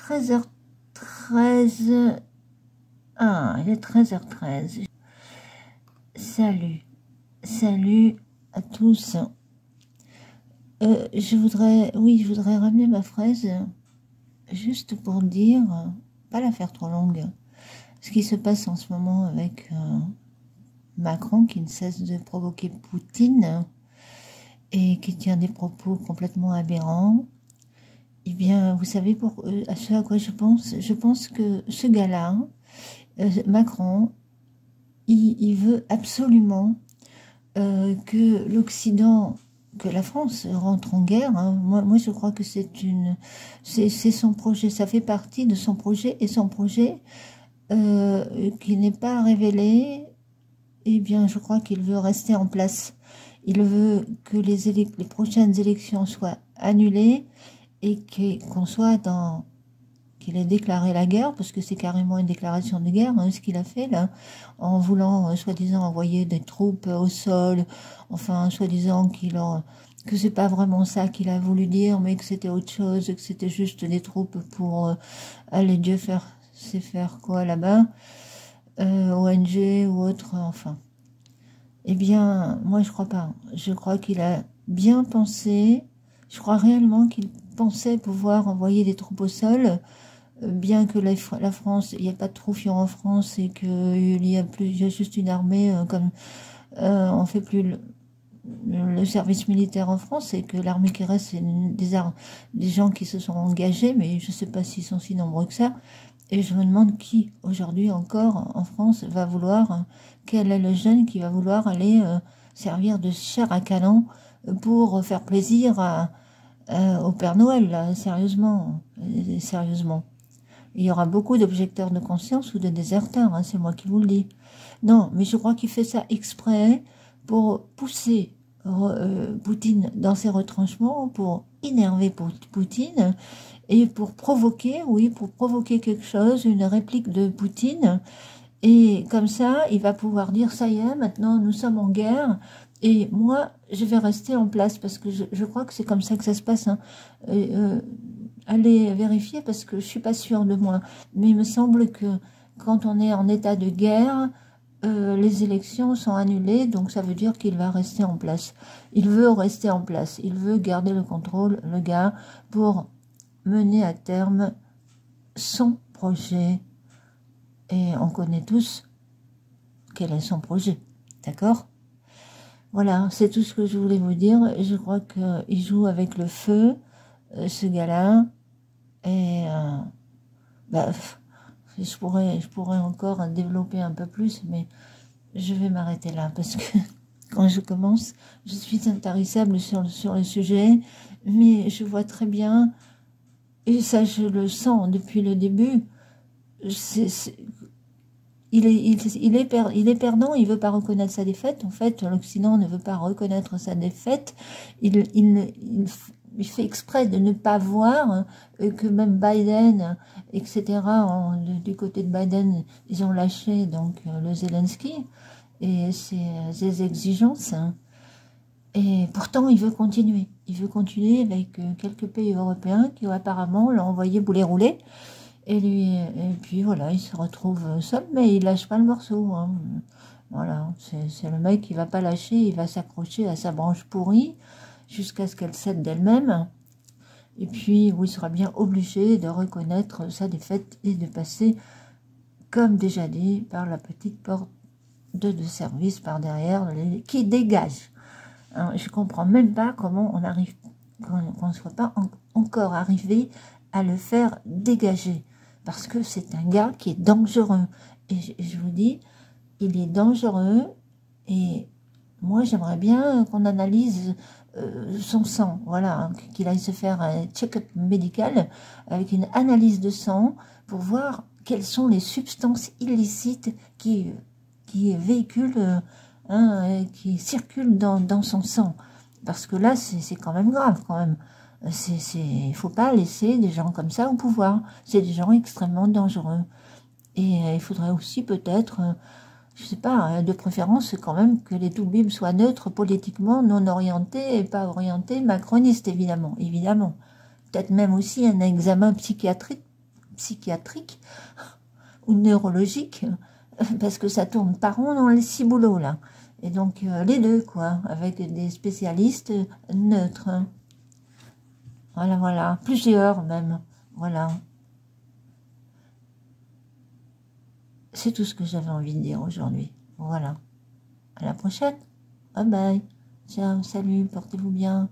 13h13. Ah, il est 13h13. Salut. Salut à tous. Je voudrais ramener ma fraise juste pour dire, pas la faire trop longue, ce qui se passe en ce moment avec Macron qui ne cesse de provoquer Poutine et qui tient des propos complètement aberrants. Eh bien, vous savez à ce à quoi je pense? Je pense que ce gars-là, Macron, il veut absolument que l'Occident, que la France rentre en guerre. Hein. Moi, je crois que c'est son projet, ça fait partie de son projet, et son projet qui n'est pas révélé, eh bien, je crois qu'il veut rester en place. Il veut que les prochaines élections soient annulées et qu'on soit qu'il ait déclaré la guerre, parce que c'est carrément une déclaration de guerre, hein, ce qu'il a fait là, en voulant soi-disant envoyer des troupes au sol, enfin soi-disant que c'est pas vraiment ça qu'il a voulu dire, mais que c'était autre chose, que c'était juste des troupes pour aller Dieu c'est faire quoi là-bas, ONG ou autre, enfin. Eh bien, moi je crois pas. Je crois qu'il a bien pensé, je crois réellement qu'il pensait pouvoir envoyer des troupes au sol, bien que la France, il n'y a pas de troupes en France et qu'il y a juste une armée, comme on fait plus le service militaire en France, et que l'armée qui reste, c'est des gens qui se sont engagés, mais je ne sais pas s'ils sont si nombreux que ça. Et je me demande qui, aujourd'hui encore, en France, va vouloir, quel est le jeune qui va vouloir aller servir de chair à canon pour faire plaisir au Père Noël, là, sérieusement. Il y aura beaucoup d'objecteurs de conscience ou de déserteurs, hein, c'est moi qui vous le dis. Non, mais je crois qu'il fait ça exprès pour pousser Poutine dans ses retranchements, pour énerver Poutine et pour provoquer quelque chose, une réplique de Poutine. Et comme ça, il va pouvoir dire, ça y est, maintenant nous sommes en guerre, et moi, je vais rester en place, parce que je crois que c'est comme ça que ça se passe. Hein. Allez vérifier, parce que je suis pas sûre de moi. Mais il me semble que quand on est en état de guerre, les élections sont annulées, donc ça veut dire qu'il va rester en place. Il veut rester en place, il veut garder le contrôle, le gars, pour mener à terme son projet. Et on connaît tous quel est son projet, d'accord? Voilà, c'est tout ce que je voulais vous dire. Je crois qu'il joue avec le feu, ce gars-là. Et je pourrais encore développer un peu plus, mais je vais m'arrêter là, parce que quand je commence, je suis intarissable sur le sujet, mais je vois très bien, et ça je le sens depuis le début, il est perdant, il veut pas reconnaître sa défaite. En fait, l'Occident ne veut pas reconnaître sa défaite. Il fait exprès de ne pas voir que même Biden, etc., du côté de Biden, ils ont lâché donc le Zelensky et ses exigences. Hein. Et pourtant, il veut continuer. Il veut continuer avec quelques pays européens qui apparemment l'ont envoyé boulet rouler. Et puis voilà, il se retrouve seul, mais il lâche pas le morceau. Hein. Voilà, c'est le mec qui va pas lâcher, il va s'accrocher à sa branche pourrie jusqu'à ce qu'elle cède d'elle-même. Et puis, où il sera bien obligé de reconnaître sa défaite et de passer, comme déjà dit, par la petite porte de service par derrière, qui dégage. Hein, je comprends même pas comment on arrive, qu'on ne soit pas encore arrivé à le faire dégager. Parce que c'est un gars qui est dangereux. Et je vous dis, il est dangereux. Et moi, j'aimerais bien qu'on analyse son sang. Voilà, hein, qu'il aille se faire un check-up médical avec une analyse de sang pour voir quelles sont les substances illicites qui véhiculent, qui circulent dans son sang. Parce que là, c'est quand même grave, quand même. Il faut pas laisser des gens comme ça au pouvoir. C'est des gens extrêmement dangereux. Et il faudrait aussi peut-être, je sais pas, de préférence quand même que les toubibs soient neutres politiquement, non orientés et pas orientés macronistes, évidemment. Peut-être même aussi un examen psychiatrique psychiatrique ou neurologique, parce que ça tourne pas rond dans les ciboulots, là. Et donc, les deux, quoi, avec des spécialistes neutres. Voilà, voilà, plusieurs même, voilà. C'est tout ce que j'avais envie de dire aujourd'hui. Voilà. À la prochaine. Bye bye. Ciao, salut, portez-vous bien.